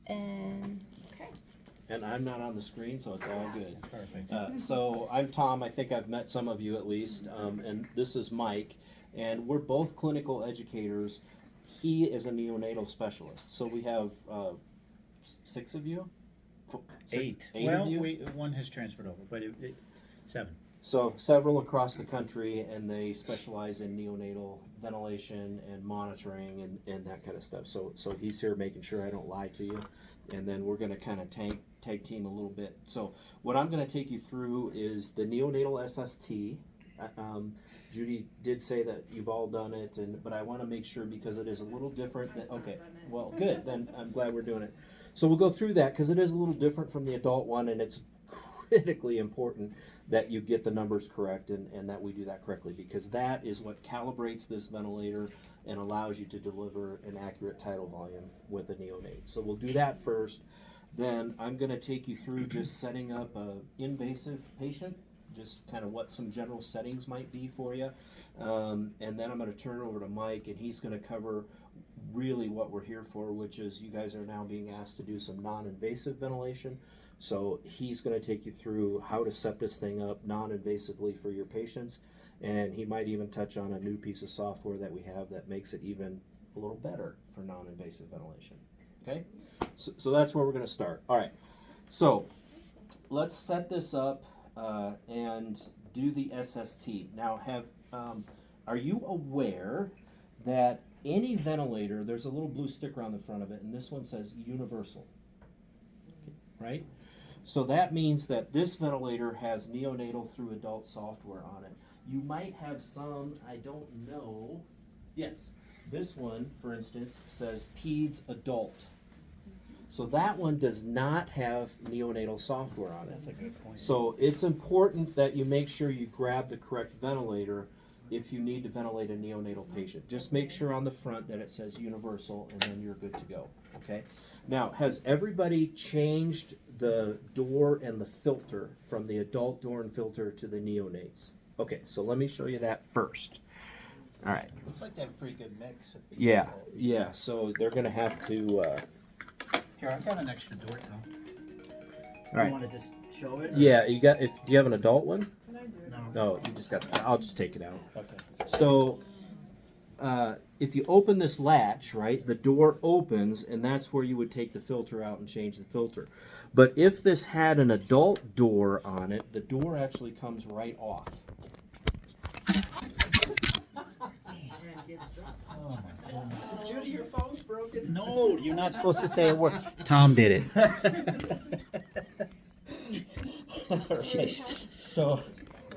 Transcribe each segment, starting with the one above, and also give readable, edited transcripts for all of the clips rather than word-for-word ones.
And okay. And I'm not on the screen, so it's all good. Perfect. So I'm Tom. I think I've met some of you at least. And this is Mike. And we're both clinical educators. He is a neonatal specialist. So we have 6 of you? Eight. Eight Well, of you? one has transferred over, but 7. So several across the country, and they specialize in neonatal ventilation and monitoring and that kind of stuff. So he's here making sure I don't lie to you, and then we're going to kind of tag team a little bit. So what I'm going to take you through is the neonatal SST. Judy did say that you've all done it, but I want to make sure because it is a little different. Okay, well, good. Then I'm glad we're doing it. So we'll go through that because it is a little different from the adult one, and it's critically important that you get the numbers correct and that we do that correctly, because that is what calibrates this ventilator and allows you to deliver an accurate tidal volume with a neonate. So we'll do that first. Then I'm going to take you through just setting up an invasive patient, just kind of what some general settings might be for you. And then I'm going to turn it over to Mike, and he's going to cover really what we're here for, which is you guys are now being asked to do some non-invasive ventilation. So he's going to take you through how to set this thing up non-invasively for your patients, and he might even touch on a new piece of software that we have that makes it even a little better for non-invasive ventilation. Okay, so that's where we're going to start. All right, so let's set this up and do the SST. Now, are you aware that any ventilator, there's a little blue sticker on the front of it, and this one says universal, right? So that means that this ventilator has neonatal through adult software on it. You might have some, I don't know. Yes, this one, for instance, says peds adult. So that one does not have neonatal software on it. That's a good point. So it's important that you make sure you grab the correct ventilator if you need to ventilate a neonatal patient. Just make sure on the front that it says universal, and then you're good to go, okay? Now, has everybody changed the door and the filter from the adult door and filter to the neonates? Okay, so let me show you that first. All right. Looks like they have a pretty good mix of people. Yeah, so they're going to have to... Here, I've got an extra door, Tom. All right. You want to just show it? Or? Yeah, do you have an adult one? No. No, you just got, I'll just take it out. Okay. So, if you open this latch, right, the door opens, and that's where you would take the filter out and change the filter. But if this had an adult door on it, the door actually comes right off. Oh my goodness. Judy, your phone's broken. No, you're not supposed to say a word. Tom did it. Jesus. So,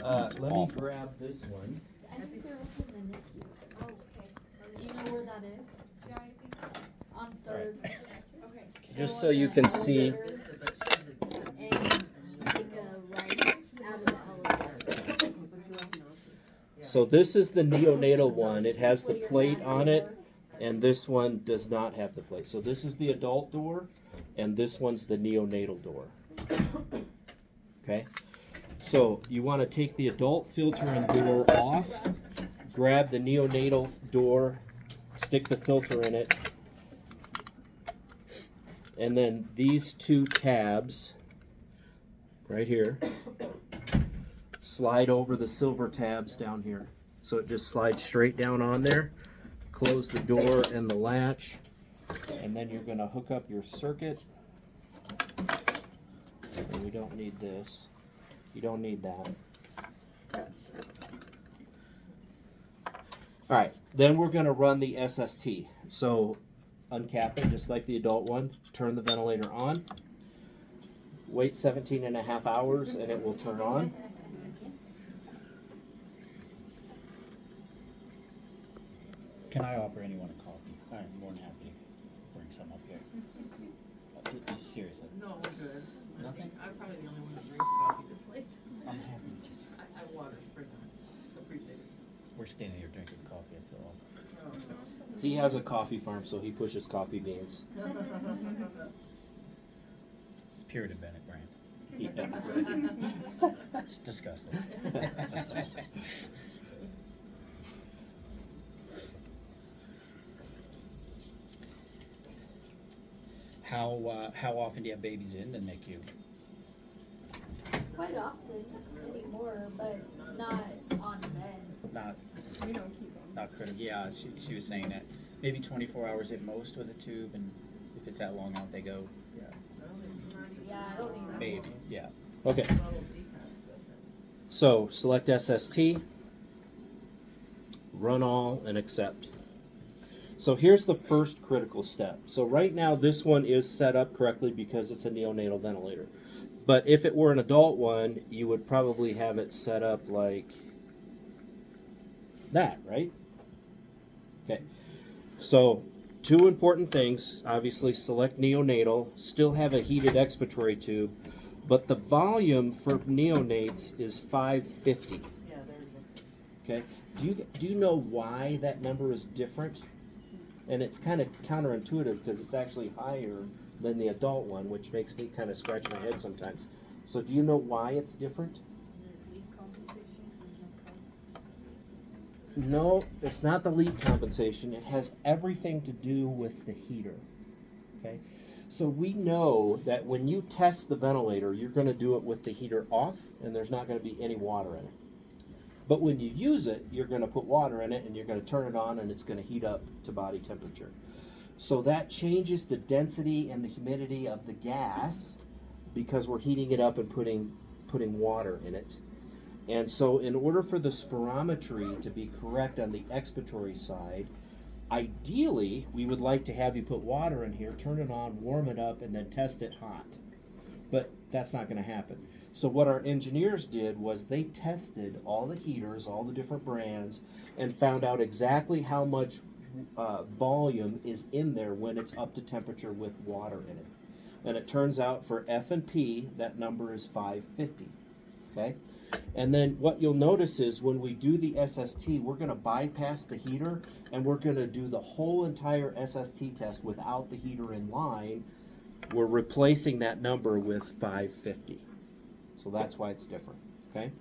let me grab this one. I think they're open in the NICU. Oh, okay. Do you know where that is? Yeah, I think so. On Third. Okay. Just so you can see. And take a right out of the elevator. So this is the neonatal one. It has the plate on it, and this one does not have the plate. So this is the adult door, and this one's the neonatal door. Okay? So you want to take the adult filter and door off, grab the neonatal door, stick the filter in it, and then these 2 tabs right here slide over the silver tabs down here. So it just slides straight down on there. Close the door and the latch, and then you're going to hook up your circuit. And we don't need this. You don't need that. All right, then we're going to run the SST. So uncap it just like the adult one. Turn the ventilator on. Wait 17.5 hours and it will turn on. Can I offer anyone a coffee? I'm more than happy to bring some up here. Seriously. No, we're good. Nothing? I'm probably the only one that drinks coffee this late. I'm happy to teach. I water for them. Appreciate it. We're standing here drinking coffee. I feel awful. He has a coffee farm, so he pushes coffee beans. It's the Puritan Bennett brand. Yeah. It's disgusting. How often do you have babies in the NICU? Quite often anymore, but not on vents. Not We don't keep them. not critical. Yeah, she was saying that maybe 24 hours at most with a tube, and if it's that long out, they go. Yeah, Yeah, I don't even. maybe. Yeah. Okay, so select SST, run all, and accept. So here's the first critical step. So right now this one is set up correctly because it's a neonatal ventilator. But if it were an adult one, you would probably have it set up like that, right? Okay. So two important things. Obviously select neonatal, still have a heated expiratory tube, but the volume for neonates is 550. Yeah, there you go. Okay. Do you know why that number is different? And it's kind of counterintuitive because it's actually higher than the adult one, which makes me kind of scratch my head sometimes. So do you know why it's different? No, it's not the leak compensation. It has everything to do with the heater. Okay? So we know that when you test the ventilator, you're going to do it with the heater off and there's not going to be any water in it. But when you use it, you're going to put water in it and you're going to turn it on and it's going to heat up to body temperature. So that changes the density and the humidity of the gas because we're heating it up and putting water in it. And so in order for the spirometry to be correct on the expiratory side, ideally we would like to have you put water in here, turn it on, warm it up, and then test it hot. But that's not going to happen. So what our engineers did was they tested all the heaters, all the different brands, and found out exactly how much volume is in there when it's up to temperature with water in it. And it turns out for F and P, that number is 550. Okay? And then what you'll notice is when we do the SST, we're going to bypass the heater and we're going to do the whole entire SST test without the heater in line. We're replacing that number with 550. So that's why it's different. Okay?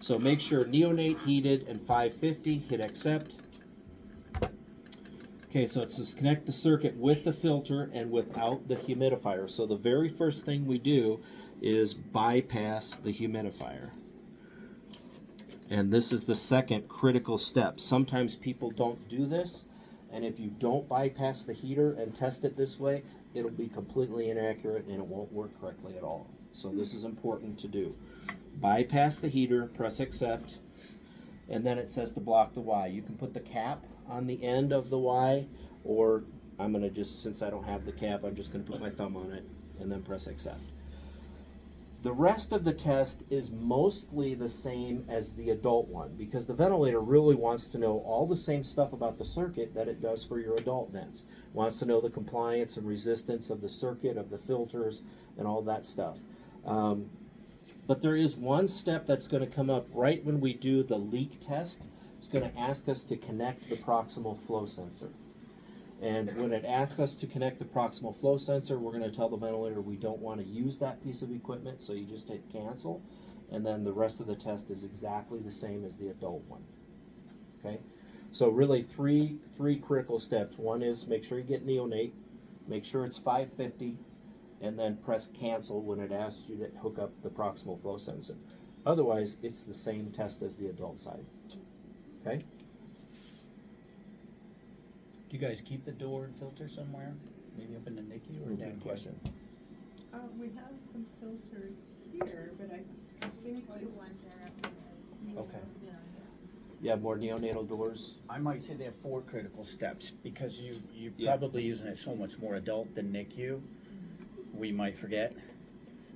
So make sure neonate heated and 550, hit accept. Okay, so it says connect the circuit with the filter and without the humidifier. So the very first thing we do is bypass the humidifier. And this is the second critical step. Sometimes people don't do this, and if you don't bypass the heater and test it this way, it'll be completely inaccurate and it won't work correctly at all. So this is important to do. Bypass the heater, press accept, and then it says to block the Y. You can put the cap on the end of the Y, or I'm going to just, since I don't have the cap, I'm just going to put my thumb on it and then press accept. The rest of the test is mostly the same as the adult one because the ventilator really wants to know all the same stuff about the circuit that it does for your adult vents. Wants to know the compliance and resistance of the circuit, of the filters, and all that stuff. But there is one step that's going to come up right when we do the leak test. It's going to ask us to connect the proximal flow sensor. And when it asks us to connect the proximal flow sensor, we're going to tell the ventilator we don't want to use that piece of equipment, so you just hit cancel, and then the rest of the test is exactly the same as the adult one. Okay? So really three critical steps. One is make sure you get neonate, make sure it's 550, and then press cancel when it asks you to hook up the proximal flow sensor. Otherwise, it's the same test as the adult side. Okay? Do you guys keep the door and filter somewhere? Maybe up in the NICU or down Good here? question. We have some filters here, but I think Two ones are up there. Okay. You have more neonatal doors? I might say they have 4 critical steps because you're Yeah. probably using it so much more adult than NICU. We might forget.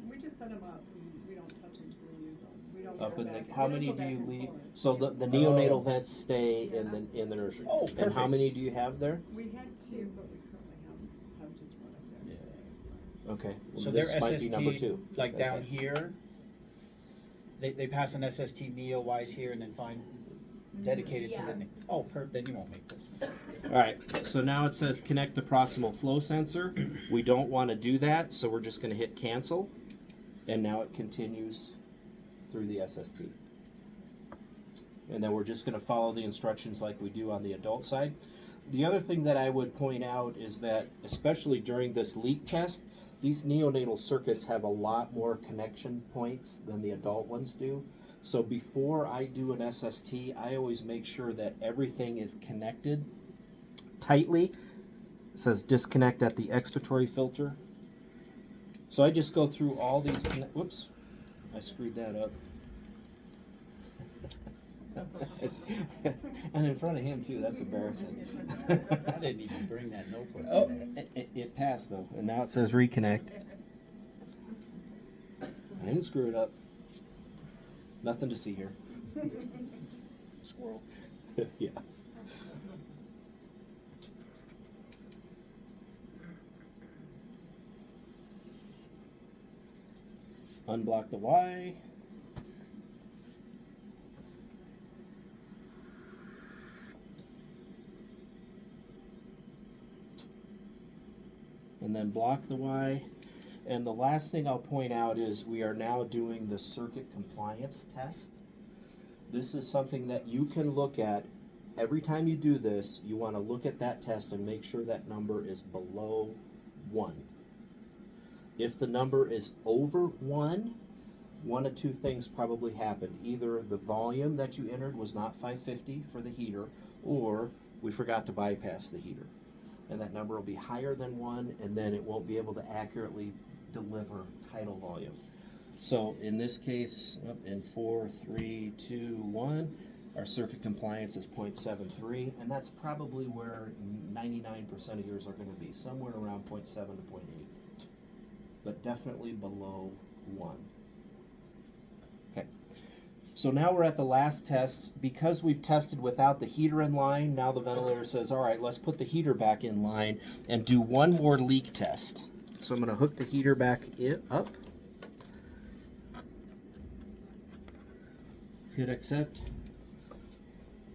we just set them up and we don't touch them until we use them. We don't Up go in back. the, how we don't many go do back you and leave? forth. So the neonatal vents stay in the nursery. Oh, And how perfect. many do you have there? We had 2, but we currently have just one up there today. Okay. Well, So this their might be number SST, 2. like down Okay. here, they pass an SST neo-wise here and then find dedicated to Yeah. the NICU. Oh, then you won't make this mistake. All right, so now it says connect the proximal flow sensor. We don't want to do that, so we're just going to hit cancel. And now it continues through the SST. And then we're just going to follow the instructions like we do on the adult side. The other thing that I would point out is that, especially during this leak test, these neonatal circuits have a lot more connection points than the adult ones do. So before I do an SST, I always make sure that everything is connected tightly. It says disconnect at the expiratory filter. So I just go through all these, whoops, I screwed that up. And in front of him too, that's embarrassing. I didn't even bring that notebook Oh, today. it passed though, and now it says reconnect. I didn't screw it up. Nothing to see here. Squirrel. Yeah. Unblock the Y. And then block the Y. And the last thing I'll point out is we are now doing the circuit compliance test. This is something that you can look at every time you do this. You want to look at that test and make sure that number is below 1. If the number is over 1, one of two things probably happened. Either the volume that you entered was not 550 for the heater, or we forgot to bypass the heater. And that number will be higher than 1, and then it won't be able to accurately deliver tidal volume. So in this case, in 4, 3, 2, 1, our circuit compliance is 0.73, and that's probably where 99% of yours are going to be, somewhere around 0.7 to 0.8, but definitely below 1. Okay, so now we're at the last test. Because we've tested without the heater in line, now the ventilator says, all right, let's put the heater back in line and do one more leak test. So I'm going to hook the heater back up. Hit accept.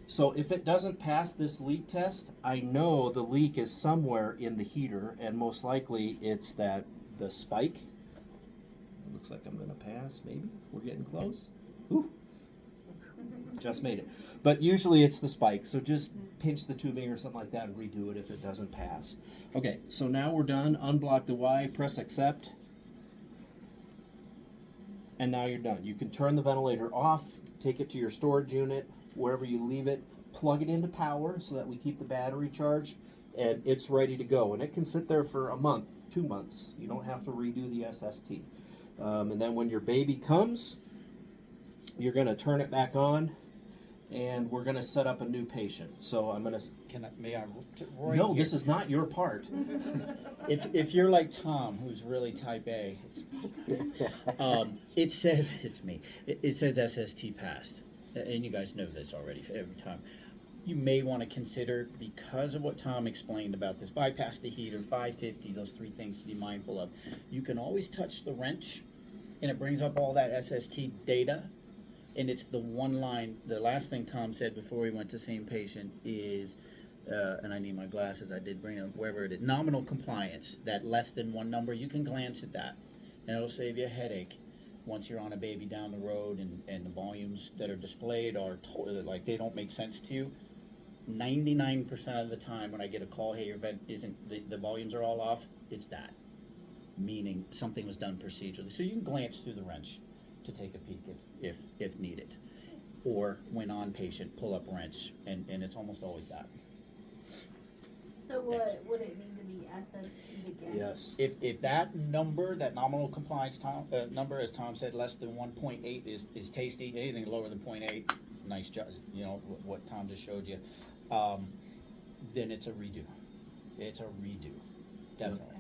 So if it doesn't pass this leak test, I know the leak is somewhere in the heater, and most likely it's the spike. It looks like I'm going to pass, maybe. We're getting close. Ooh. Just made it. But usually it's the spike, so just pinch the tubing or something like that and redo it if it doesn't pass. Okay, so now we're done. Unblock the Y, press accept, and now you're done. You can turn the ventilator off, take it to your storage unit, wherever you leave it, plug it into power so that we keep the battery charged, and it's ready to go. And it can sit there for a month, 2 months. You don't have to redo the SST. And then when your baby comes, you're going to turn it back on, and we're going to set up a new patient. So I'm going to... Roy, No, here. this is not your part. If you're like Tom, who's really type A, it says it's me. It says SST passed, and you guys know this already. Every time, you may want to consider, because of what Tom explained about this bypass the heater, 550, those 3 things to be mindful of. You can always touch the wrench, and it brings up all that SST data. And it's the one line. The last thing Tom said before we went to same patient is. And I need my glasses, I did bring them, wherever it is, nominal compliance, that less than 1 number, you can glance at that, and it'll save you a headache once you're on a baby down the road and the volumes that are displayed are totally, like, they don't make sense to you. 99% of the time when I get a call, hey, your vent isn't, the volumes are all off, it's that, meaning something was done procedurally. So you can glance through the wrench to take a peek if needed. Or when on patient, pull up wrench, and it's almost always that. So would it need to be SST again? Yes. If that number, that nominal compliance number, as Tom said, less than 1.8 is tasty. Anything lower than 0.8, nice job. You know what Tom just showed you. Then it's a redo. It's a redo, definitely.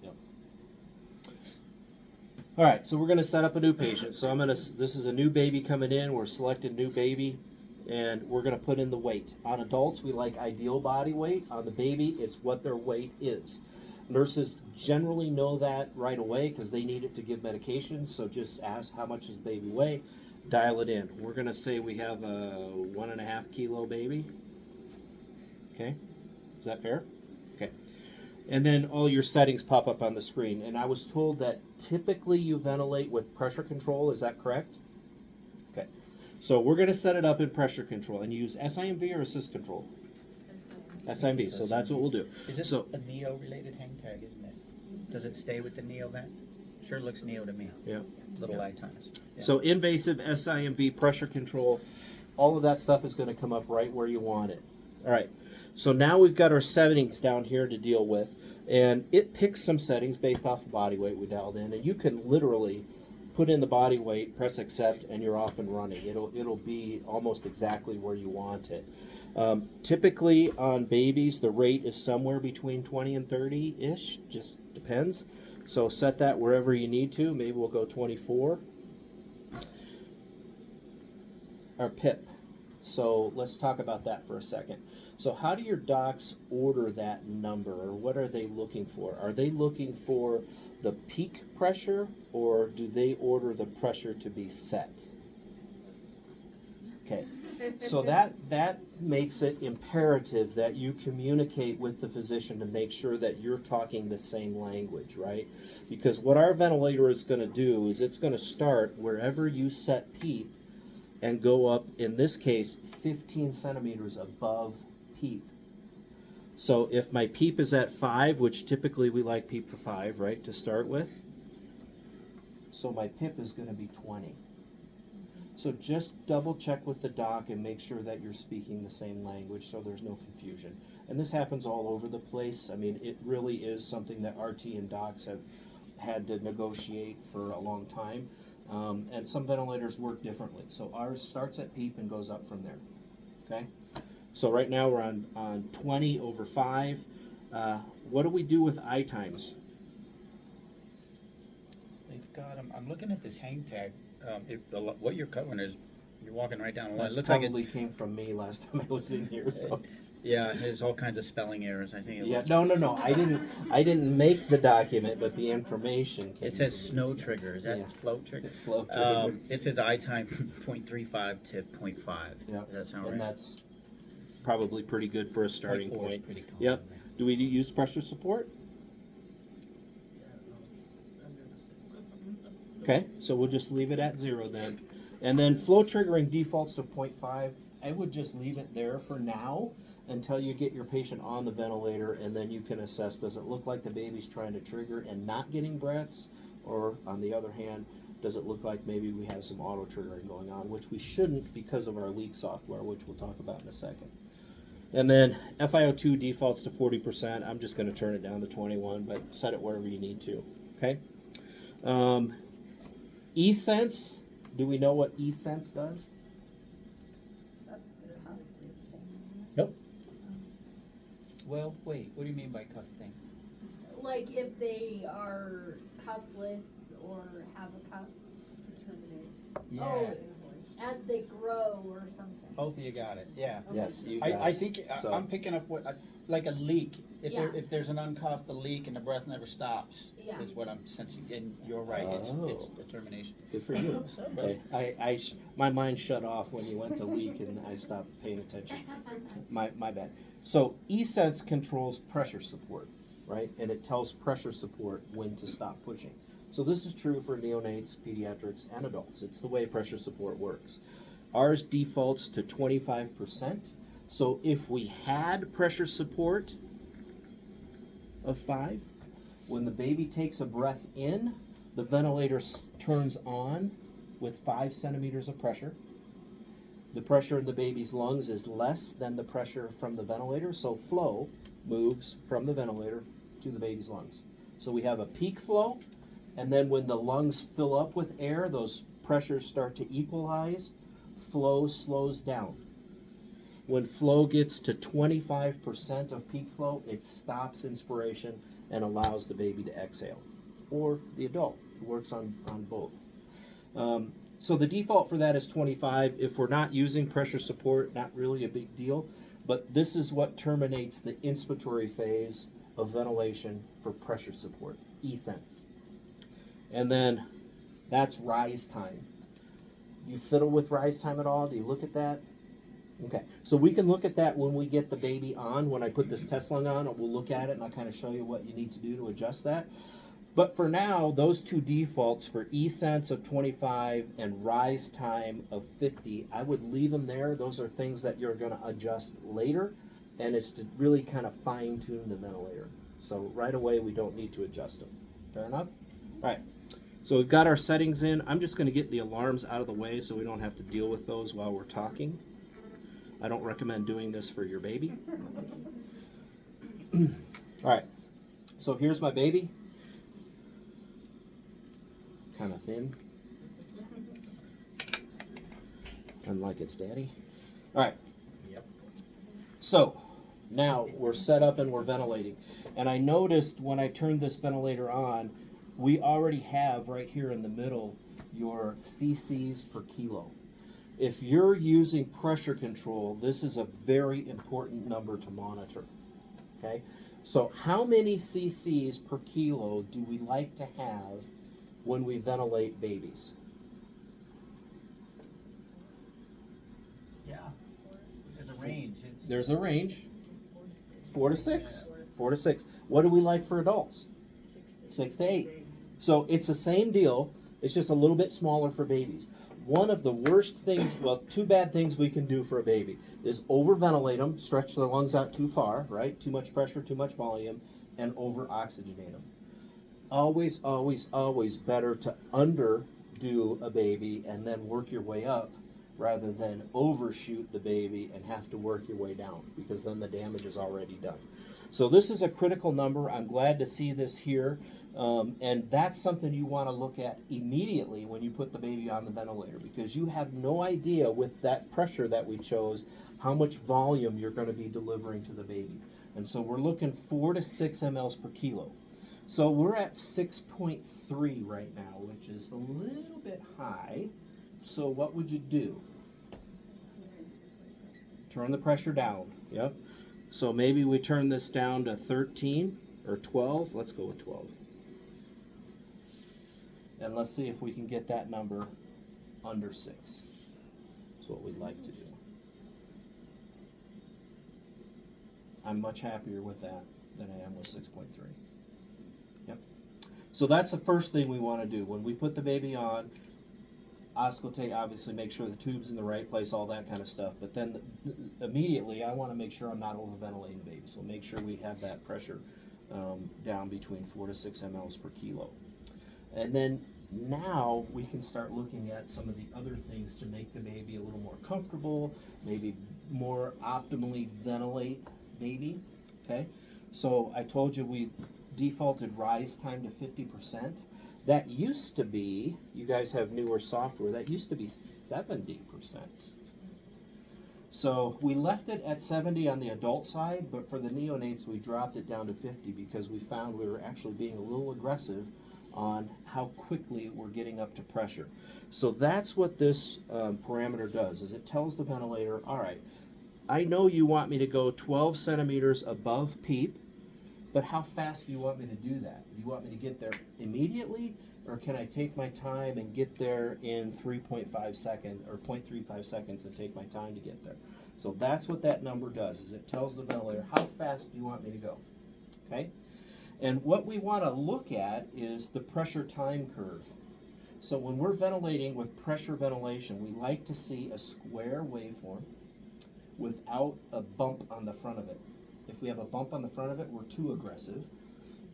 Yep. All right, so we're going to set up a new patient. So this is a new baby coming in. We're selecting new baby, and we're going to put in the weight. On adults, we like ideal body weight. On the baby, it's what their weight is. Nurses generally know that right away because they need it to give medications. So just ask how much does the baby weigh, dial it in. We're going to say we have a 1.5 kilo baby. Okay, is that fair? Okay. And then all your settings pop up on the screen. And I was told that typically you ventilate with pressure control. Is that correct? Okay. So we're going to set it up in pressure control and use SIMV or assist control. SIMV, so that's what we'll do. Is this So, a Neo related hang tag, isn't it? Does it stay with the Neo vent? Sure looks Neo to me. yeah. Little eye times. Yeah. So invasive SIMV pressure control, all of that stuff is going to come up right where you want it. All right. So now we've got our settings down here to deal with, and it picks some settings based off the body weight we dialed in, and you can literally put in the body weight, press accept, and you're off and running. It'll be almost exactly where you want it. Typically on babies, the rate is somewhere between 20 and 30-ish, just depends. So set that wherever you need to. Maybe we'll go 24. Our PIP. So let's talk about that for a second. So how do your docs order that number, or what are they looking for? Are they looking for the peak pressure, or do they order the pressure to be set? Okay. So that makes it imperative that you communicate with the physician to make sure that you're talking the same language, right? Because what our ventilator is going to do is it's going to start wherever you set PEEP and go up, in this case, 15 centimeters above PEEP. So if my PEEP is at 5, which typically we like PEEP for 5, right, to start with, so my PIP is going to be 20. So just double check with the doc and make sure that you're speaking the same language so there's no confusion. And this happens all over the place. I mean, it really is something that RT and docs have had to negotiate for a long time. And some ventilators work differently. So ours starts at PEEP and goes up from there. Okay? So right now we're on 20 over 5. What do we do with eye times? They've got 'em. I'm looking at this hang tag. What you're covering is you're walking right down the line. That It looks probably like came from me last time I was in here. So yeah, there's all kinds of spelling errors. I think it yeah, was. no. I didn't make the document, but the information came. It says from snow me. trigger. Is that Yeah. float trigger? Flow trigger. It says eye time 0.35 to 0.5. Yeah, Does that sound and right? that's probably pretty good for a starting 0.4 is point. pretty common. Yep. Do we use pressure support? Okay, so we'll just leave it at 0 then. And then flow triggering defaults to 0.5. I would just leave it there for now until you get your patient on the ventilator, and then you can assess, does it look like the baby's trying to trigger and not getting breaths? Or on the other hand, does it look like maybe we have some auto triggering going on, which we shouldn't because of our leak software, which we'll talk about in a second. And then FiO2 defaults to 40%. I'm just going to turn it down to 21, but set it wherever you need to. Okay. eSense. Do we know what eSense does? That's tough. Nope. Well, wait. What do you mean by cuff thing? Like if they are cuffless or have a cuff. To terminate. Oh, as they grow or something. Both of you got it. Yeah. Yes, you got I it. think So- I'm picking up what like a leak. Yeah. If there's an uncuffed, the leak and the breath never stops. Yeah. Is what I'm sensing. And you're right. It's Oh. determination. Good for you. What's up, Okay. My mind shut off when you went to leak and I stopped paying attention. My bad. So eSense controls pressure support, right? And it tells pressure support when to stop pushing. So this is true for neonates, pediatrics, and adults. It's the way pressure support works. Ours defaults to 25%. So if we had pressure support of 5, when the baby takes a breath in, the ventilator turns on with 5 centimeters of pressure. The pressure in the baby's lungs is less than the pressure from the ventilator, so flow moves from the ventilator to the baby's lungs. So we have a peak flow, and then when the lungs fill up with air, those pressures start to equalize, flow slows down. When flow gets to 25% of peak flow, it stops inspiration and allows the baby to exhale, or the adult. It works on both. So the default for that is 25. If we're not using pressure support, not really a big deal, but this is what terminates the inspiratory phase of ventilation for pressure support, eSense. And then that's rise time. Do you fiddle with rise time at all? Do you look at that? Okay, so we can look at that when we get the baby on. When I put this test lung on, we'll look at it and I'll kind of show you what you need to do to adjust that. But for now, those two defaults for eSense of 25 and rise time of 50, I would leave them there. Those are things that you're going to adjust later and it's to really kind of fine tune the ventilator. So right away we don't need to adjust them. Fair enough? All right. So we've got our settings in. I'm just going to get the alarms out of the way so we don't have to deal with those while we're talking. I don't recommend doing this for your baby. All right. So here's my baby. Kind of thin. Unlike its daddy. All right. Yep. So now we're set up and we're ventilating. And I noticed when I turned this ventilator on, we already have right here in the middle your cc's per kilo. If you're using pressure control, this is a very important number to monitor. Okay? So how many cc's per kilo do we like to have when we ventilate babies? Yeah. There's a range. There's a range. 4 to 6. 4 to 6. What do we like for adults? 6 to 8. So it's the same deal. It's just a little bit smaller for babies. One of the worst things, well, two bad things we can do for a baby is overventilate them, stretch their lungs out too far, right? Too much pressure, too much volume, and over-oxygenate them. Always, always, always better to underdo a baby and then work your way up rather than overshoot the baby and have to work your way down, because then the damage is already done. So this is a critical number. I'm glad to see this here. And that's something you want to look at immediately when you put the baby on the ventilator, because you have no idea with that pressure that we chose how much volume you're going to be delivering to the baby. And so we're looking 4 to 6 mLs per kilo. So we're at 6.3 right now, which is a little bit high. So what would you do? Turn the pressure down. Yep. So maybe we turn this down to 13 or 12. Let's go with 12. And let's see if we can get that number under 6. That's what we'd like to do. I'm much happier with that than I am with 6.3. Yep. So that's the first thing we want to do. When we put the baby on, auscultate, obviously make sure the tube's in the right place, all that kind of stuff. But then immediately I want to make sure I'm not overventilating the baby. So make sure we have that pressure down between 4 to 6 mLs per kilo. And then now we can start looking at some of the other things to make the baby a little more comfortable, maybe more optimally ventilate baby. Okay, so I told you we defaulted rise time to 50%. That used to be, you guys have newer software, that used to be 70%. So we left it at 70 on the adult side, but for the neonates we dropped it down to 50 because we found we were actually being a little aggressive on how quickly we're getting up to pressure. So that's what this parameter does, is it tells the ventilator, all right, I know you want me to go 12 centimeters above PEEP, but how fast do you want me to do that? Do you want me to get there immediately, or can I take my time and get there in 3.5 seconds or 0.35 seconds and take my time to get there? So that's what that number does, is it tells the ventilator, how fast do you want me to go? Okay? And what we want to look at is the pressure time curve. So when we're ventilating with pressure ventilation, we like to see a square waveform without a bump on the front of it. If we have a bump on the front of it, we're too aggressive.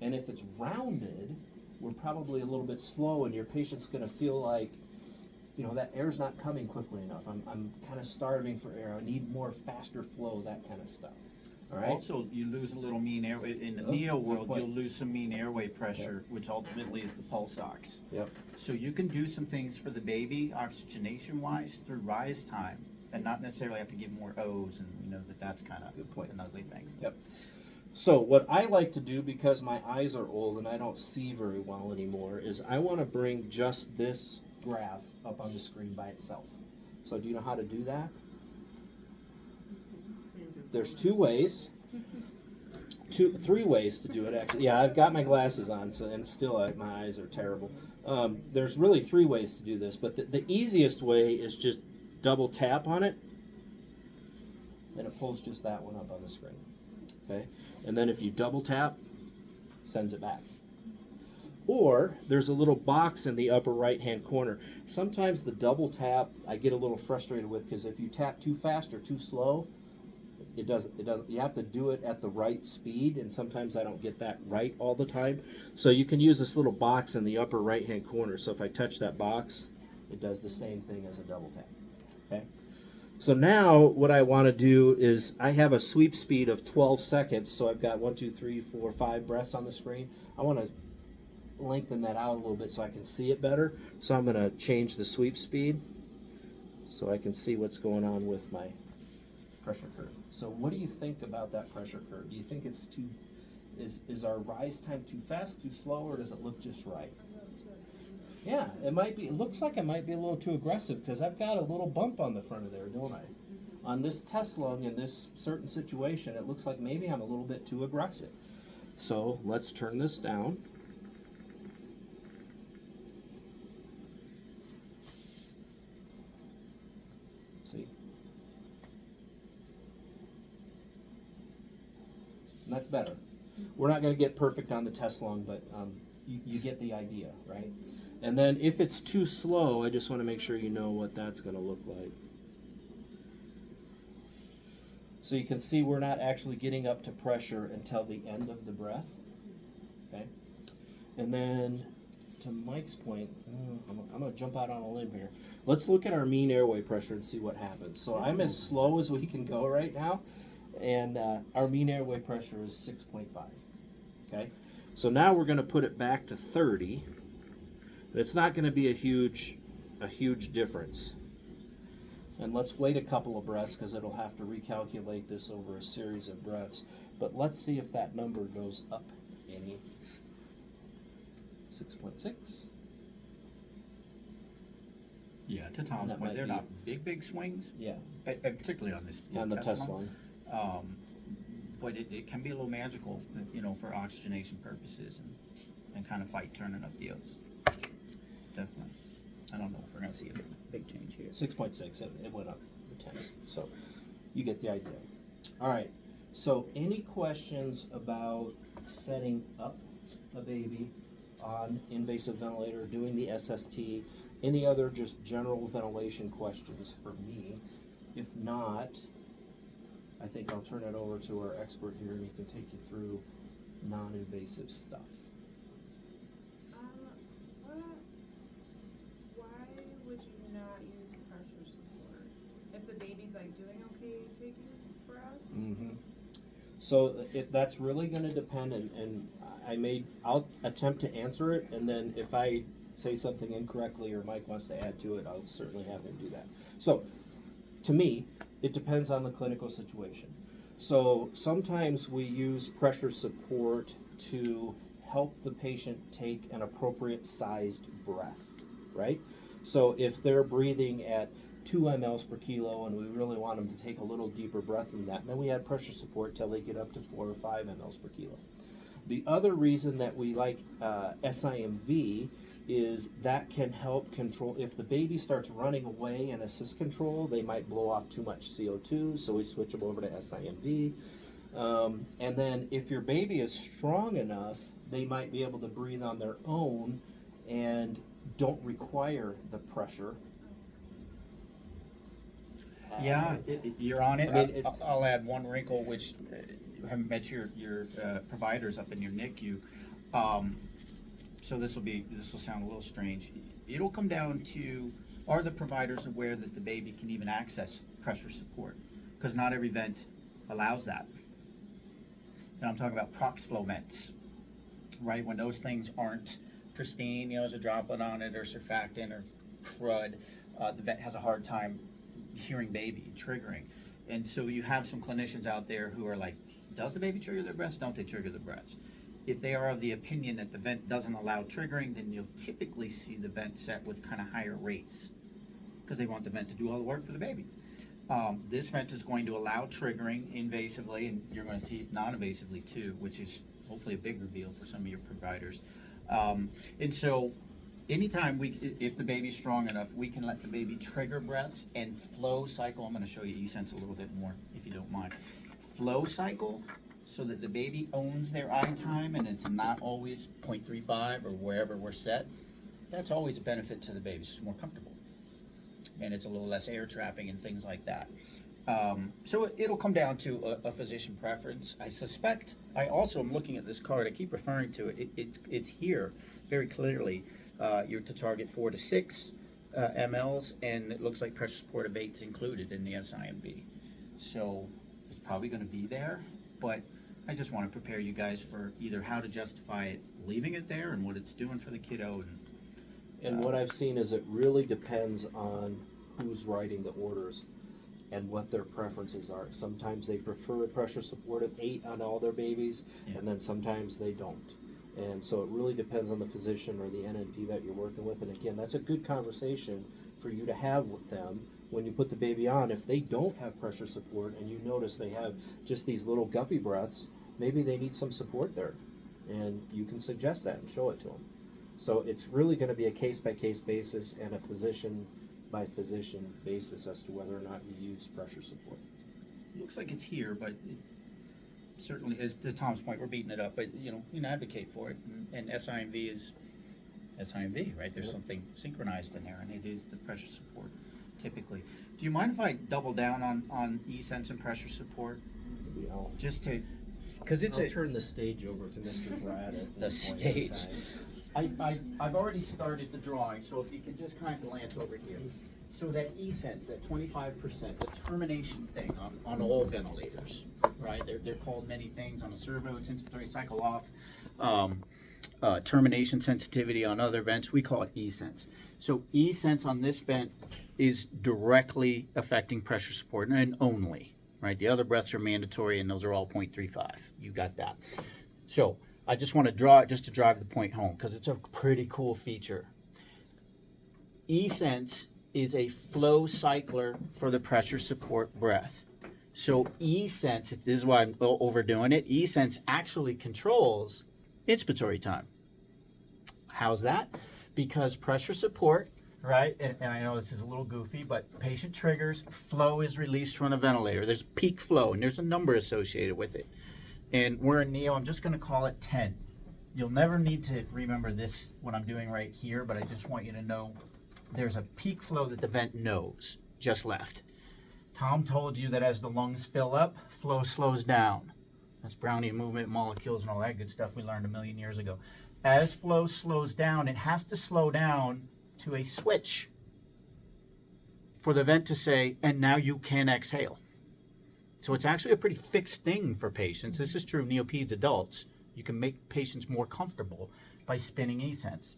And if it's rounded, we're probably a little bit slow, and your patient's going to feel like, you know, that air's not coming quickly enough. I'm kind of starving for air. I need more faster flow, that kind of stuff. All right. Also, you lose a little mean airway. In the neo world, you'll lose some mean airway pressure, which ultimately is the pulse ox. Yep. So you can do some things for the baby, oxygenation-wise, through rise time, and not necessarily have to give more O's, and we know that that's kind of an ugly thing. So. Yep. So what I like to do, because my eyes are old and I don't see very well anymore, is I want to bring just this graph up on the screen by itself. So do you know how to do that? There's 2 ways. 3 ways to do it, actually. Yeah, I've got my glasses on, so and still my eyes are terrible. There's really 3 ways to do this, but the easiest way is just double tap on it, and it pulls just that one up on the screen. Okay, and then if you double tap, sends it back. Or there's a little box in the upper right hand corner. Sometimes the double tap I get a little frustrated with, because if you tap too fast or too slow, it doesn't, you have to do it at the right speed, and sometimes I don't get that right all the time. So you can use this little box in the upper right hand corner. So if I touch that box, it does the same thing as a double tap. Okay. So now what I want to do is I have a sweep speed of 12 seconds. So I've got 1, 2, 3, 4, 5 breaths on the screen. I want to lengthen that out a little bit so I can see it better. So I'm going to change the sweep speed so I can see what's going on with my pressure curve. So what do you think about that pressure curve? Do you think it's too, is our rise time too fast, too slow, or does it look just right? Yeah, it might be. It looks like it might be a little too aggressive because I've got a little bump on the front of there, don't I? On this test lung in this certain situation, it looks like maybe I'm a little bit too aggressive. So let's turn this down. See? And that's better. We're not going to get perfect on the test lung, but you get the idea, right? And then if it's too slow, I just want to make sure you know what that's going to look like. So you can see we're not actually getting up to pressure until the end of the breath. Okay? And then to Mike's point, I'm going to jump out on a limb here. Let's look at our mean airway pressure and see what happens. So I'm as slow as we can go right now, and our mean airway pressure is 6.5. Okay? So now we're going to put it back to 30. It's not going to be a huge difference. And let's wait a couple of breaths because it'll have to recalculate this over a series of breaths. But let's see if that number goes up any. 6.6. Yeah, to Tom's That point, might they're be- not big swings, Yeah, particularly on this on the test line. But it can be a little magical, for oxygenation purposes and kind of fight turning up the O's. Definitely. I don't know if we're going to see a big change here. 6.6. It went up to 10. So you get the idea. All right. So any questions about setting up a baby on invasive ventilator, doing the SST, any other just general ventilation questions for me? If not, I think I'll turn it over to our expert here and he can take you through non-invasive stuff. Why would you not use pressure support if the baby's like doing okay taking breaths? Mm-hmm. So that's really going to depend, and I'll attempt to answer it, and then if I say something incorrectly or Mike wants to add to it, I'll certainly have him do that. So, to me, it depends on the clinical situation. So sometimes we use pressure support to help the patient take an appropriate sized breath, right? So if they're breathing at 2 mLs per kilo and we really want them to take a little deeper breath than that, then we add pressure support till they get up to 4 or 5 mLs per kilo. The other reason that we like SIMV is that can help control, if the baby starts running away in assist control, they might blow off too much CO2, so we switch them over to SIMV. And then if your baby is strong enough, they might be able to breathe on their own and don't require the pressure. Yeah, you're on it. I mean, I'll add one wrinkle, which haven't met your providers up in your NICU. So this will sound a little strange. It'll come down to, are the providers aware that the baby can even access pressure support? Because not every vent allows that. And I'm talking about prox flow vents, right? When those things aren't pristine, there's a droplet on it or surfactant or crud, the vet has a hard time hearing baby, triggering. And so you have some clinicians out there who are like, does the baby trigger their breaths? Don't they trigger the breaths? If they are of the opinion that the vent doesn't allow triggering, then you'll typically see the vent set with kind of higher rates because they want the vent to do all the work for the baby. This vent is going to allow triggering invasively, and you're going to see it non-invasively too, which is hopefully a big reveal for some of your providers. And so anytime if the baby's strong enough, we can let the baby trigger breaths and flow cycle. I'm going to show you eSense a little bit more if you don't mind. Flow cycle, so that the baby owns their eye time and it's not always 0.35 or wherever we're set. That's always a benefit to the baby. It's just more comfortable. And it's a little less air trapping and things like that. So it'll come down to a physician preference. I suspect, I also am looking at this card, I keep referring to it, it's here very clearly. You're to target 4 to 6 mLs, and it looks like pressure support of 8's included in the SIMB. So it's probably gonna be there, but I just wanna prepare you guys for either how to justify it, leaving it there, and what it's doing for the kiddo. And what I've seen is it really depends on who's writing the orders and what their preferences are. Sometimes they prefer a pressure support of 8 on all their babies, Yeah. and then sometimes they don't. And so it really depends on the physician or the NNP that you're working with. And again, that's a good conversation for you to have with them when you put the baby on. If they don't have pressure support and you notice they have just these little guppy breaths, maybe they need some support there. And you can suggest that and show it to them. So it's really going to be a case-by-case basis and a physician-by-physician basis as to whether or not you use pressure support. Looks like it's here, but certainly, as to Tom's point, we're beating it up, but you can advocate for it, and SIMV is SIMV, right? There's Yep. something synchronized in there, and it is the pressure support typically. Do you mind if I double down on eSense and pressure support? Maybe I'll Just to, because it's I'll turn the stage over to Mr. Brad at The this point in stage. time. I've already started the drawing, so if you can just kind of glance over here. So that eSense, that 25%, the termination thing on all ventilators, right? They're called many things. On a servo, it's inspiratory cycle off. Termination sensitivity on other vents, we call it eSense. So eSense on this vent is directly affecting pressure support and only, right? The other breaths are mandatory, and those are all 0.35. You got that. So I just want to draw it just to drive the point home because it's a pretty cool feature. eSense is a flow cycler for the pressure support breath. So eSense, this is why I'm overdoing it, eSense actually controls inspiratory time. How's that? Because pressure support, right, and I know this is a little goofy, but patient triggers, flow is released from a ventilator. There's peak flow, and there's a number associated with it. And we're in NEO, I'm just going to call it 10. You'll never need to remember this, what I'm doing right here, but I just want you to know there's a peak flow that the vent knows just left. Tom told you that as the lungs fill up, flow slows down. That's Brownian movement, molecules, and all that good stuff we learned a million years ago. As flow slows down, it has to slow down to a switch for the vent to say, and now you can exhale. So it's actually a pretty fixed thing for patients. This is true of neopeds adults. You can make patients more comfortable by spinning eSense.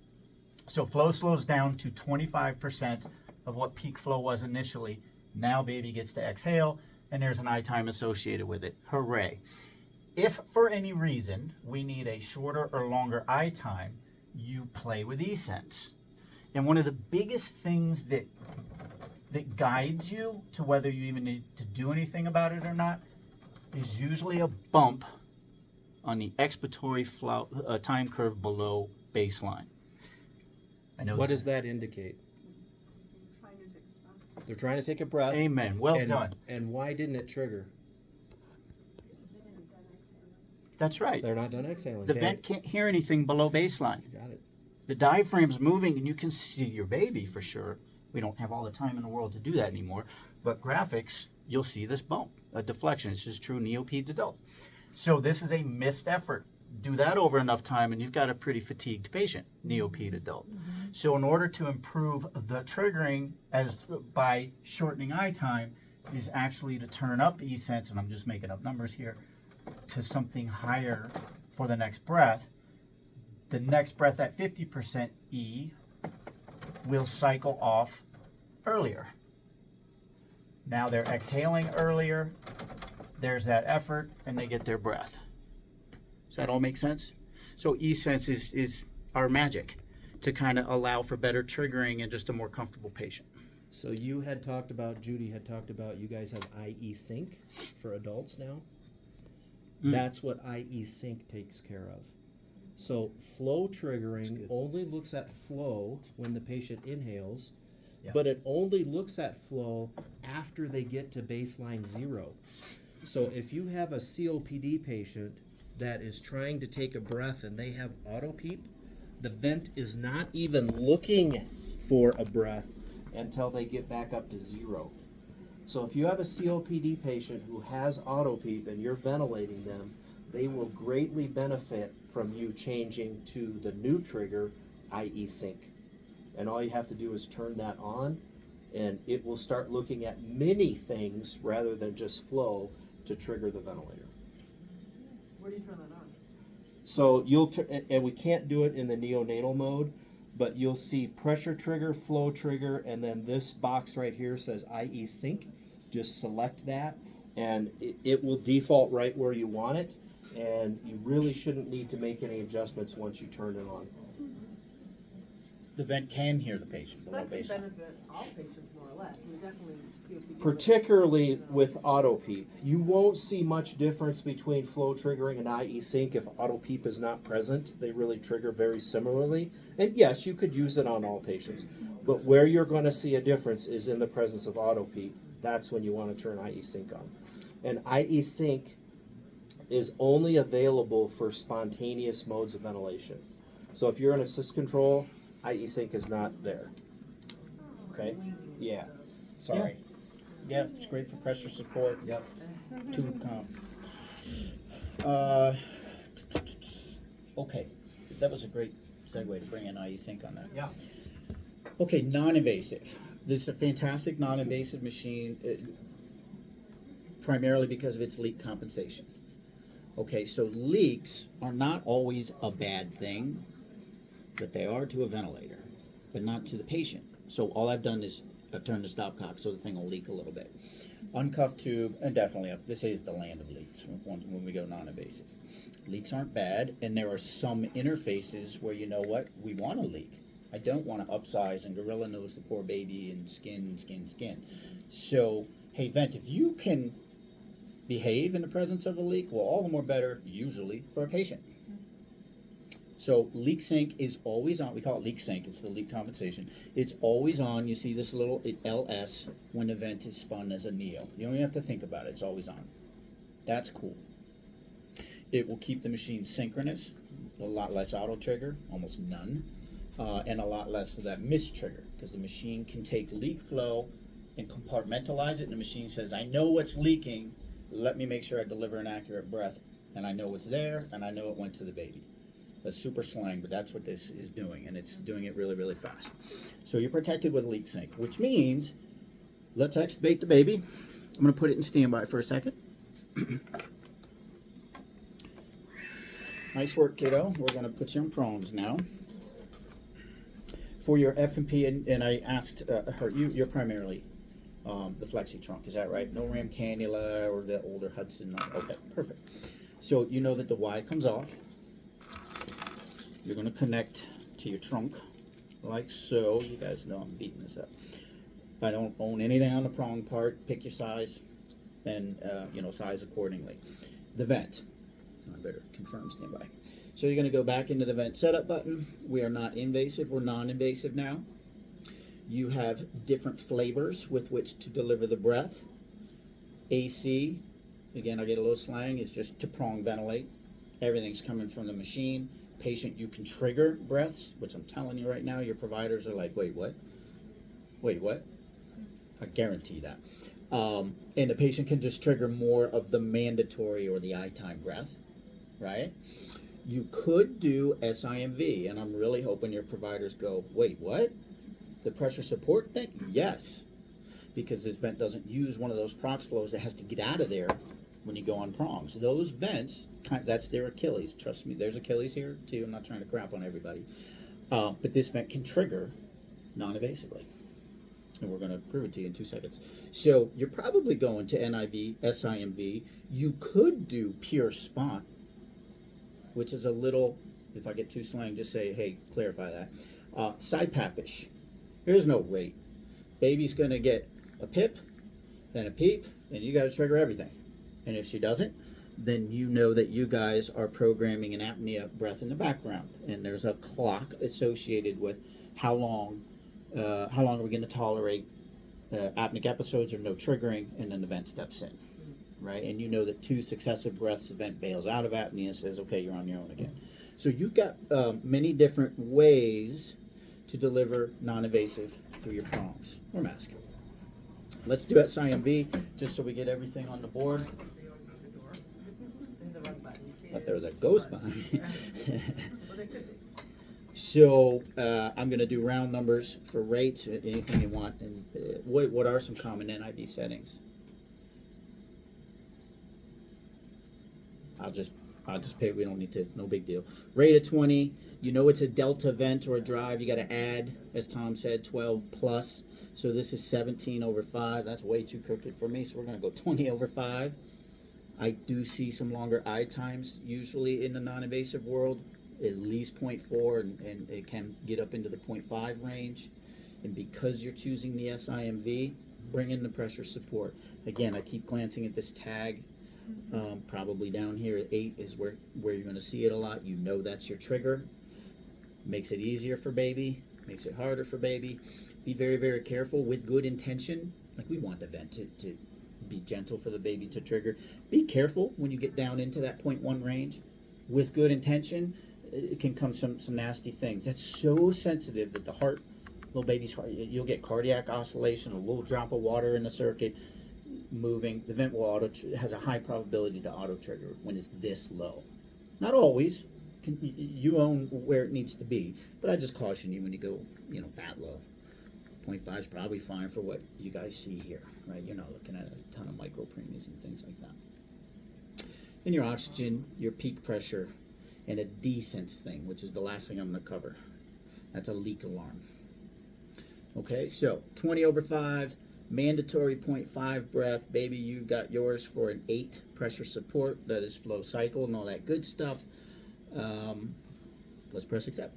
So flow slows down to 25% of what peak flow was initially. Now baby gets to exhale, and there's an I time associated with it. Hooray. If for any reason we need a shorter or longer I time, you play with eSense. And one of the biggest things that guides you to whether you even need to do anything about it or not is usually a bump on the expiratory flow, time curve below baseline. I know What this does that indicate? Trying to take a breath. They're trying to take a breath. Amen. Well and, done. And why didn't it trigger? That's right. They're not done exhaling. The Okay. vent can't hear anything below baseline. You got it. The diaphragm's moving, and you can see your baby for sure. We don't have all the time in the world to do that anymore. But graphics, you'll see this bump, a deflection. It's just true neopeds adult. So this is a missed effort. Do that over enough time, and you've got a pretty fatigued patient, neoped adult. So in order to improve the triggering as by shortening I time is actually to turn up eSense, and I'm just making up numbers here, to something higher for the next breath. The next breath at 50% E will cycle off earlier. Now they're exhaling earlier, there's that effort, and they get their breath. Does that all make sense? So eSense is our magic to kind of allow for better triggering and just a more comfortable patient. So you had talked about, Judy had talked about, you guys have Isync for adults now. That's what Isync takes care of. So flow triggering only looks at flow when the patient inhales, Yeah. but it only looks at flow after they get to baseline 0. So if you have a COPD patient that is trying to take a breath and they have auto PEEP, the vent is not even looking for a breath until they get back up to 0. So if you have a COPD patient who has auto PEEP and you're ventilating them, they will greatly benefit from you changing to the new trigger, Isync. And all you have to do is turn that on, and it will start looking at many things rather than just flow to trigger the ventilator. Where do you turn that on? So and we can't do it in the neonatal mode, but you'll see pressure trigger, flow trigger, and then this box right here says Isync. Just select that, and it will default right where you want it, and you really shouldn't need to make any adjustments once you turn it on. The vent can hear the patient So below that could baseline. benefit all patients more or less. I mean, definitely COPD. Particularly with auto PEEP, you won't see much difference between flow triggering and Isync if auto PEEP is not present. They really trigger very similarly. And yes, you could use it on all patients, but where you're going to see a difference is in the presence of auto PEEP. That's when you want to turn Isync on. And Isync is only available for spontaneous modes of ventilation. So if you're in assist control, Isync is not there. Okay? Yeah. Sorry. Yeah, it's great for pressure support. Yep. Tube comp. Okay, that was a great segue to bring in Isync on that. Yeah. Okay, non-invasive. This is a fantastic non-invasive machine, primarily because of its leak compensation. Okay, so leaks are not always a bad thing, but they are to a ventilator, but not to the patient. So all I've done is I've turned the stopcock so the thing will leak a little bit. Uncuffed tube, and definitely, this is the land of leaks when we go non-invasive. Leaks aren't bad, and there are some interfaces where, you know what, we want a leak. I don't want to upsize and gorilla nose the poor baby and skin. So, hey, vent, if you can behave in the presence of a leak, well, all the more better, usually, for a patient. So leak sync is always on. We call it leak sync. It's the leak compensation. It's always on. You see this little LS when the vent is spun as a neo. You don't even have to think about it. It's always on. That's cool. It will keep the machine synchronous. A lot less auto trigger, almost none, and a lot less of that miss trigger because the machine can take leak flow and compartmentalize it. And the machine says, "I know what's leaking. Let me make sure I deliver an accurate breath, and I know what's there, and I know it went to the baby." That's super slang, but that's what this is doing, and it's doing it really, really fast. So you're protected with leak sync, which means let's extubate the baby. I'm going to put it in standby for a second. Nice work, kiddo. We're going to put you on prongs now. For your F&P, and I asked her, you're primarily the flexi trunk, is that right? No ram cannula or the older Hudson? Okay, perfect. So you know that the Y comes off. You're going to connect to your trunk like so. You guys know I'm beating this up. I don't own anything on the prong part. Pick your size and, size accordingly. The vent. I better confirm standby. So you're going to go back into the vent setup button. We are not invasive. We're non-invasive now. You have different flavors with which to deliver the breath. AC. Again, I get a little slang. It's just to prong ventilate. Everything's coming from the machine. Patient, you can trigger breaths, which I'm telling you right now, your providers are like, wait, what? Wait, what? I guarantee that. And the patient can just trigger more of the mandatory or the I-time breath, right? You could do SIMV, and I'm really hoping your providers go, wait, what? The pressure support thing? Yes, because this vent doesn't use one of those prox flows that has to get out of there when you go on prongs. Those vents, that's their Achilles. Trust me, there's Achilles here too. I'm not trying to crap on everybody. But this vent can trigger non-invasively. And we're going to prove it to you in 2 seconds. So you're probably going to NIV, SIMV. You could do pure spot, which is a little, if I get too slang, just say, hey, clarify that. Side papish. There's no rate. Baby's going to get a pip, then a peep, and you got to trigger everything. And if she doesn't, then you know that you guys are programming an apnea breath in the background. And there's a clock associated with how long are we going to tolerate apneic episodes or no triggering, and then the vent steps in, right? And you know that 2 successive breaths, the vent bails out of apnea, says, okay, you're on your own again. So you've got many different ways to deliver non-invasive through your prongs or mask. let's do SIMV just so we get everything on the board. In the run button. Thought there was a ghost behind me. Well, they could be. So I'm going to do round numbers for rates, anything you want. And what are some common NIV settings? I'll just pay. We don't need to. No big deal. Rate of 20. You know it's a delta vent or a drive. You got to add, as Tom said, 12 plus. So this is 17 over 5. That's way too crooked for me. So we're going to go 20 over 5. I do see some longer eye times usually in the non-invasive world, at least 0.4, and it can get up into the 0.5 range. And because you're choosing the SIMV, bring in the pressure support. Again, I keep glancing at this tag. Probably down here at 8 is where you're going to see it a lot. You know that's your trigger. Makes it easier for baby, makes it harder for baby. Be very, very careful with good intention. Like, we want the vent to be gentle for the baby to trigger. Be careful when you get down into that 0.1 range. With good intention, it can come some nasty things. That's so sensitive that the heart, little baby's heart, you'll get cardiac oscillation, a little drop of water in the circuit moving. The vent will has a high probability to auto trigger when it's this low. Not always. You own where it needs to be, but I just caution you when you go, that low. 0.5 is probably fine for what you guys see here, right? You're not looking at a ton of micropremies and things like that. And your oxygen, your peak pressure, and a desense thing, which is the last thing I'm going to cover. That's a leak alarm. Okay, so 20 over 5, mandatory 0.5 breath. Baby, you got yours for an 8 pressure support. That is flow cycle and all that good stuff. Let's press accept.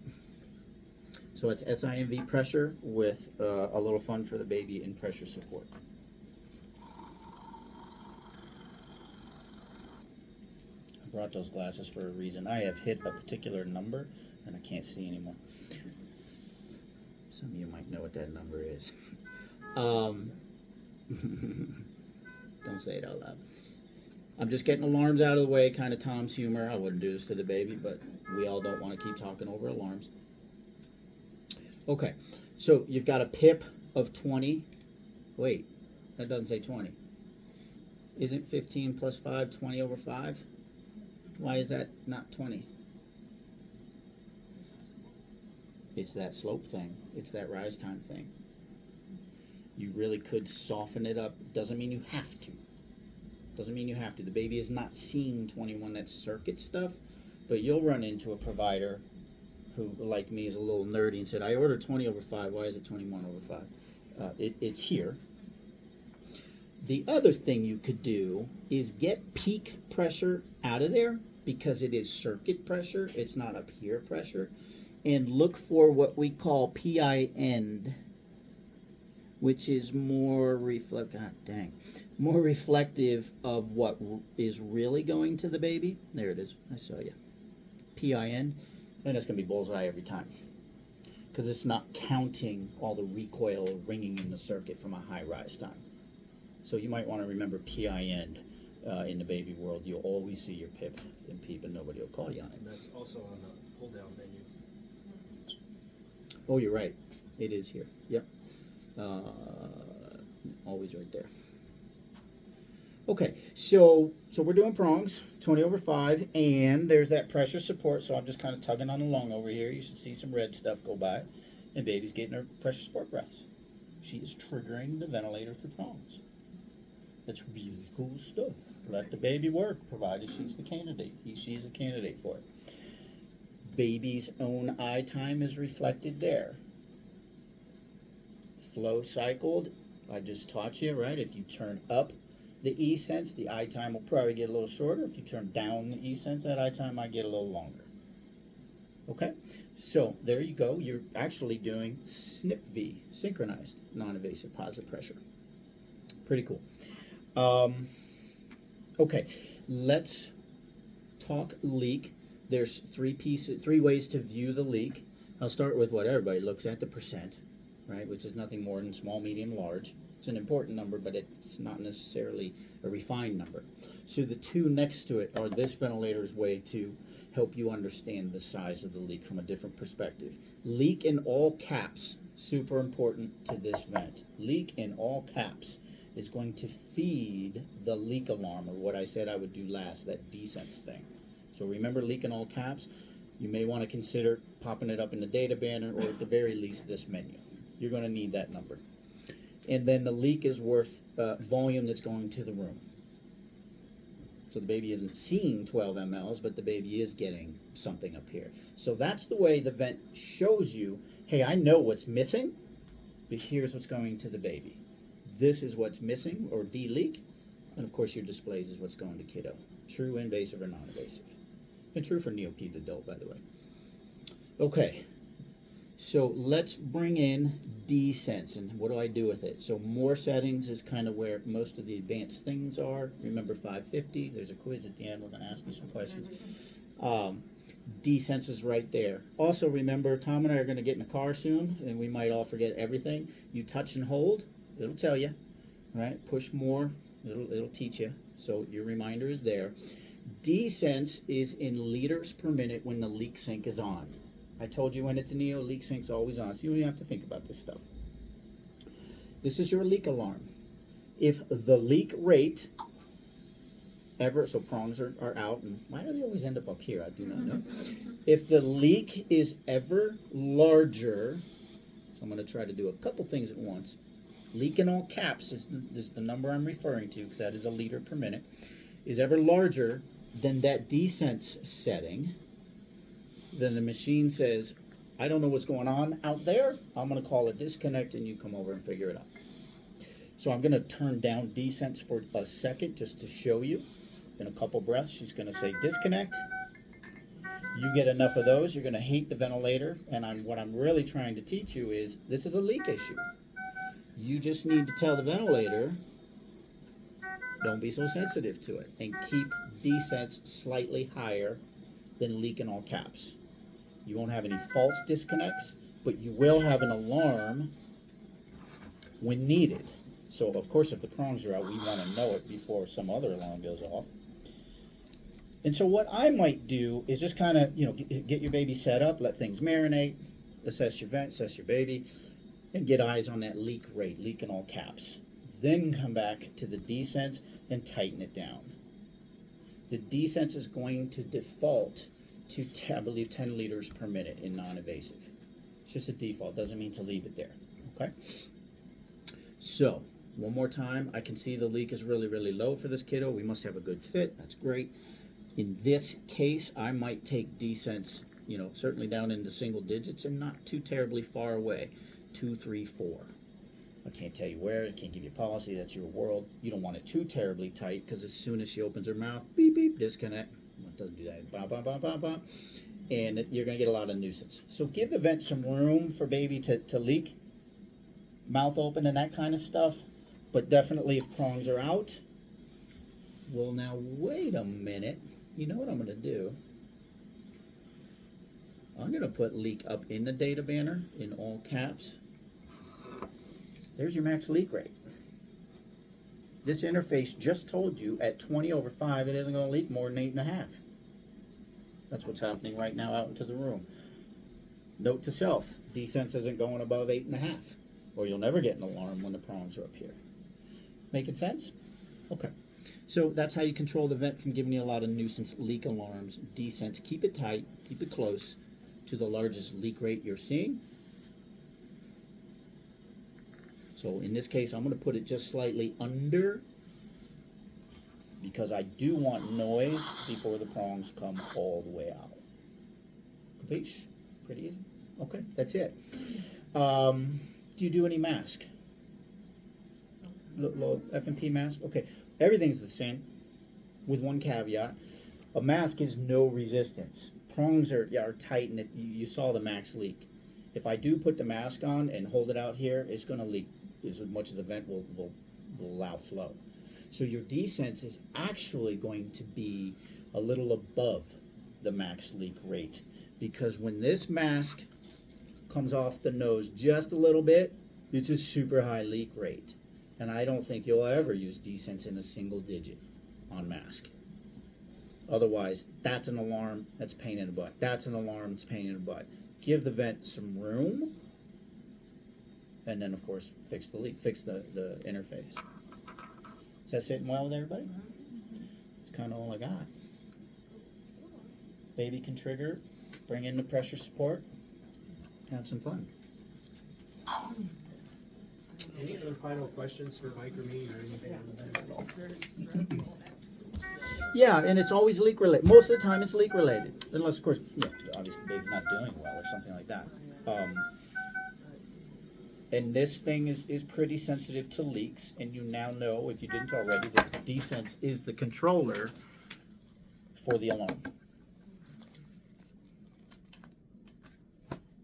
So it's SIMV pressure with a little fun for the baby in pressure support. I brought those glasses for a reason. I have hit a particular number and I can't see anymore. Some of you might know what that number is. Don't say it out loud. I'm just getting alarms out of the way, kind of Tom's humor. I wouldn't do this to the baby, but we all don't want to keep talking over alarms. Okay, so you've got a PIP of 20. Wait, that doesn't say 20. Isn't 15 plus 5 20 over 5? Why is that not 20? It's that slope thing. It's that rise time thing. You really could soften it up. Doesn't mean you have to. Doesn't mean you have to. The baby is not seeing 21. That's circuit stuff. But you'll run into a provider who, like me, is a little nerdy and said, I ordered 20 over 5. Why is it 21 over 5? It's here. The other thing you could do is get peak pressure out of there because it is circuit pressure. It's not up here pressure. And look for what we call PI end, which is more more reflective of what is really going to the baby. There it is. I saw you. PIN, and it's going to be bullseye every time because it's not counting all the recoil ringing in the circuit from a high rise time. So you might want to remember PIN in the baby world. You'll always see your PIP and PEEP, and nobody will call you on it. And that's also on the pull-down menu. Oh, you're right. It is here. Yep. Always right there. Okay, so we're doing prongs, 20 over 5, and there's that pressure support, so I'm just kind of tugging on along over here. You should see some red stuff go by, and baby's getting her pressure support breaths. She is triggering the ventilator through prongs. That's really cool stuff. Let the baby work, provided she's the candidate. She's the candidate for it. Baby's own eye time is reflected there. Flow cycled, I just taught you, right? If you turn up the E-sense, the eye time will probably get a little shorter. If you turn down the E-sense, that eye time might get a little longer. Okay, so there you go. You're actually doing SNP-V, synchronized non-invasive positive pressure. Pretty cool. Okay, let's talk leak. There's three ways to view the leak. I'll start with what everybody looks at, the percent, right, which is nothing more than small, medium, large. It's an important number, but it's not necessarily a refined number. So the two next to it are this ventilator's way to help you understand the size of the leak from a different perspective. Leak in all caps, super important to this vent. Leak in all caps. is going to feed the leak alarm, or what I said I would do last, that Desense thing. So remember leak in all caps? You may want to consider popping it up in the data banner, or at the very least this menu. You're going to need that number. And then the leak is worth volume that's going to the room. So the baby isn't seeing 12 mLs, but the baby is getting something up here. So that's the way the vent shows you, hey, I know what's missing, but here's what's going to the baby. This is what's missing, or the leak, and of course your displays is what's going to kiddo. True, invasive, or non-invasive. And true for neopeds adult, by the way. Okay, so let's bring in Desense, and what do I do with it? So more settings is kind of where most of the advanced things are. Remember 550, there's a quiz at the end, we're going to ask you some questions. Desense is right there. Also remember, Tom and I are going to get in the car soon, and we might all forget everything. You touch and hold, it'll tell you, right? Push more, it'll teach you. So your reminder is there. Desense is in liters per minute when the leak sync is on. I told you when it's Neo, leak sync's always on, so you don't even have to think about this stuff. This is your leak alarm. If the leak rate ever, so prongs are out, and why do they always end up here? I do not know. If the leak is ever larger, so I'm going to try to do a couple things at once. Leak in all caps is the number I'm referring to, because that is a liter per minute, is ever larger than that Desense setting, then the machine says, I don't know what's going on out there, I'm going to call a disconnect and you come over and figure it out. So I'm going to turn down Desense for a second just to show you. In a couple breaths, she's going to say disconnect. You get enough of those, you're going to hate the ventilator, and what I'm really trying to teach you is this is a leak issue. You just need to tell the ventilator, don't be so sensitive to it, and keep Desense slightly higher than leak in all caps. You won't have any false disconnects, but you will have an alarm when needed. So of course if the prongs are out, we want to know it before some other alarm goes off. And so what I might do is just kind of, get your baby set up, let things marinate, assess your vent, assess your baby, and get eyes on that leak rate, leak in all caps. Then come back to the Desense and tighten it down. The Desense is going to default to, I believe, 10 liters per minute in non-invasive. It's just a default, doesn't mean to leave it there, okay? So, one more time, I can see the leak is really, really low for this kiddo. We must have a good fit, that's great. In this case, I might take Desense, certainly down into single digits and not too terribly far away. 2, 3, 4. I can't tell you where, I can't give you a policy, that's your world. You don't want it too terribly tight, because as soon as she opens her mouth, beep, beep, disconnect. Well, it doesn't do that, bop, bop, bop, bop, bop. And you're going to get a lot of nuisance. So give the vent some room for baby to leak, mouth open and that kind of stuff. But definitely if prongs are out, well now wait a minute. You know what I'm going to do? I'm going to put leak up in the data banner in all caps. There's your max leak rate. This interface just told you at 20/5 it isn't going to leak more than 8.5. That's what's happening right now out into the room. Note to self, Desense isn't going above 8.5, or you'll never get an alarm when the prongs are up here. Making sense? Okay. So that's how you control the vent from giving you a lot of nuisance leak alarms. Desense, keep it tight, keep it close to the largest leak rate you're seeing. So in this case, I'm going to put it just slightly under, because I do want noise before the prongs come all the way out. Capiche? Pretty easy. Okay, that's it. Do you do any mask? Low F&P mask? Okay, everything's the same, with one caveat. A mask is no resistance. Prongs are tight, and you saw the max leak. If I do put the mask on and hold it out here, it's going to leak as much of the vent will allow flow. So your Desense is actually going to be a little above the max leak rate, because when this mask comes off the nose just a little bit, it's a super high leak rate. And I don't think you'll ever use Desense in a single digit on mask. Otherwise, that's an alarm, that's pain in the butt. That's an alarm, it's pain in the butt. Give the vent some room, and then of course fix the leak, fix the interface. Is that sitting well with everybody? That's kind of all I got. Baby can trigger, bring in the pressure support, have some fun. Any other final questions for Mike or me or anything on the vent at all? Yeah, and it's always leak related. Most of the time, it's leak related, unless, of course, obviously the baby's not doing well or something like that. And this thing is pretty sensitive to leaks, and you now know, if you didn't already, that Desense is the controller for the alarm.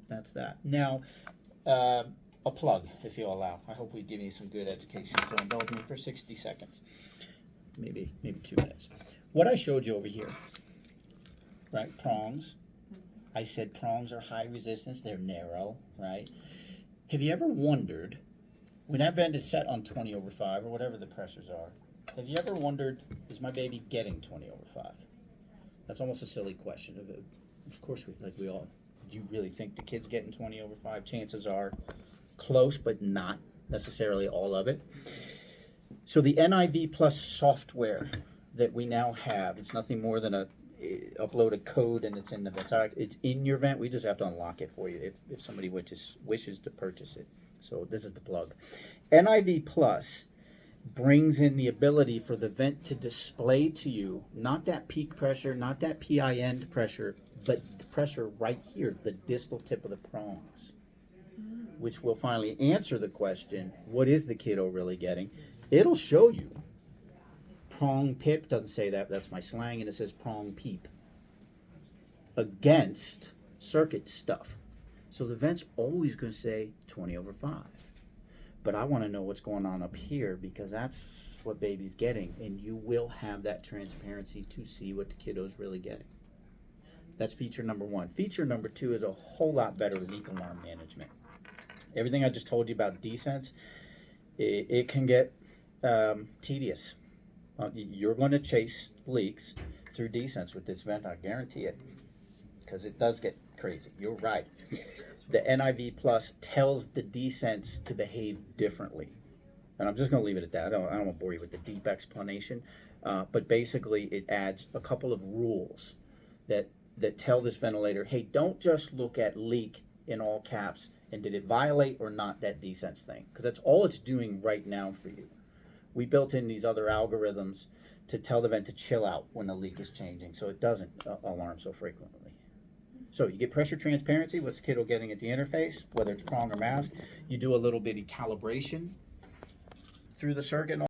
That's that. Now, a plug, if you'll allow. I hope we give you some good education. So indulge me for 60 seconds, maybe 2 minutes. What I showed you over here, right? Prongs. I said prongs are high resistance. They're narrow, right? Have you ever wondered, when that vent is set on 20/5 or whatever the pressures are, have you ever wondered, is my baby getting 20/5? That's almost a silly question. Of course, we all. Do you really think the kid's getting 20/5? Chances are close, but not necessarily all of it. So the NIV Plus software that we now have, it's nothing more than upload a code and it's in the vent. It's in your vent. We just have to unlock it for you if somebody wishes to purchase it. So this is the plug. NIV Plus brings in the ability for the vent to display to you not that peak pressure, not that PI end pressure, but the pressure right here, the distal tip of the prongs, which will finally answer the question, what is the kiddo really getting? It'll show you. Prong pip doesn't say that, that's my slang, and it says prong peep against circuit stuff. So the vent's always going to say 20/5. But I want to know what's going on up here, because that's what baby's getting, and you will have that transparency to see what the kiddo's really getting. That's feature number one. Feature number two is a whole lot better leak alarm management. Everything I just told you about Desense, it can get tedious. You're going to chase leaks through Desense with this vent, I guarantee it, because it does get crazy. You're right. The NIV Plus tells the Desense to behave differently. And I'm just going to leave it at that. I don't want to bore you with the deep explanation. But basically, it adds a couple of rules that tell this ventilator, hey, don't just look at leak in all caps and did it violate or not that Desense thing. Because that's all it's doing right now for you. We built in these other algorithms to tell the vent to chill out when the leak is changing, so it doesn't alarm so frequently. So you get pressure transparency, what's the kiddo getting at the interface, whether it's prong or mask. You do a little bitty calibration through the circuit.